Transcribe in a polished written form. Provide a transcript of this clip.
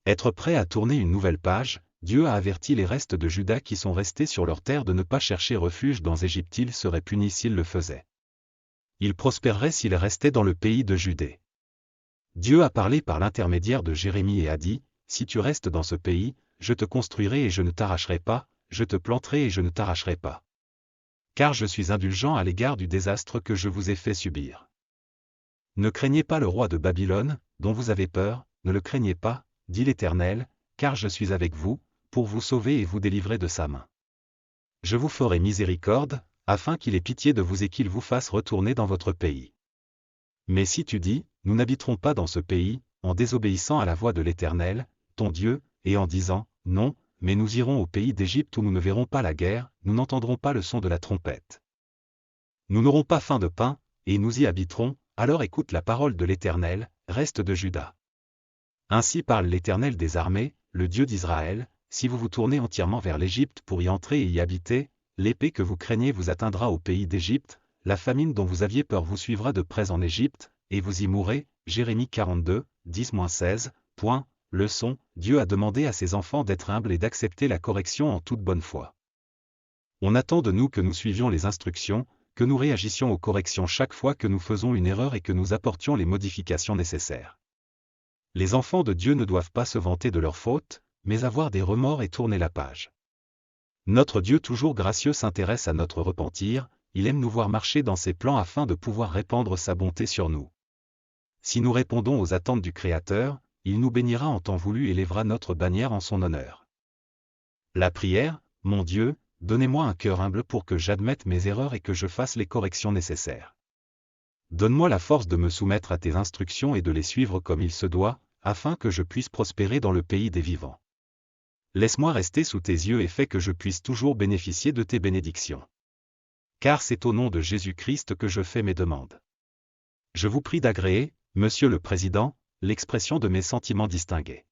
Être prêt à tourner une nouvelle page, Dieu a averti les restes de Juda qui sont restés sur leur terre de ne pas chercher refuge dans Égypte, ils seraient punis s'ils le faisaient. Ils prospéreraient s'ils restaient dans le pays de Judée. Dieu a parlé par l'intermédiaire de Jérémie et a dit, « Si tu restes dans ce pays, je te construirai et je ne t'arracherai pas, je te planterai et je ne t'arracherai pas. Car je suis indulgent à l'égard du désastre que je vous ai fait subir. Ne craignez pas le roi de Babylone, dont vous avez peur, ne le craignez pas, dit l'Éternel, car je suis avec vous, pour vous sauver et vous délivrer de sa main. Je vous ferai miséricorde, afin qu'il ait pitié de vous et qu'il vous fasse retourner dans votre pays. Mais si tu dis, nous n'habiterons pas dans ce pays, en désobéissant à la voix de l'Éternel, ton Dieu, et en disant, non, mais nous irons au pays d'Égypte où nous ne verrons pas la guerre, nous n'entendrons pas le son de la trompette. Nous n'aurons pas faim de pain, et nous y habiterons, alors écoute la parole de l'Éternel, reste de Juda. Ainsi parle l'Éternel des armées, le Dieu d'Israël, si vous vous tournez entièrement vers l'Égypte pour y entrer et y habiter, l'épée que vous craignez vous atteindra au pays d'Égypte, la famine dont vous aviez peur vous suivra de près en Égypte, et vous y mourrez. Jérémie 42, 10-16. Leçon, Dieu a demandé à ses enfants d'être humbles et d'accepter la correction en toute bonne foi. On attend de nous que nous suivions les instructions, que nous réagissions aux corrections chaque fois que nous faisons une erreur et que nous apportions les modifications nécessaires. Les enfants de Dieu ne doivent pas se vanter de leurs fautes, mais avoir des remords et tourner la page. Notre Dieu toujours gracieux s'intéresse à notre repentir, il aime nous voir marcher dans ses plans afin de pouvoir répandre sa bonté sur nous. Si nous répondons aux attentes du Créateur, il nous bénira en temps voulu et lèvera notre bannière en son honneur. La prière, mon Dieu, donnez-moi un cœur humble pour que j'admette mes erreurs et que je fasse les corrections nécessaires. Donne-moi la force de me soumettre à tes instructions et de les suivre comme il se doit, afin que je puisse prospérer dans le pays des vivants. Laisse-moi rester sous tes yeux et fais que je puisse toujours bénéficier de tes bénédictions. Car c'est au nom de Jésus-Christ que je fais mes demandes. Je vous prie d'agréer, Monsieur le Président, l'expression de mes sentiments distingués.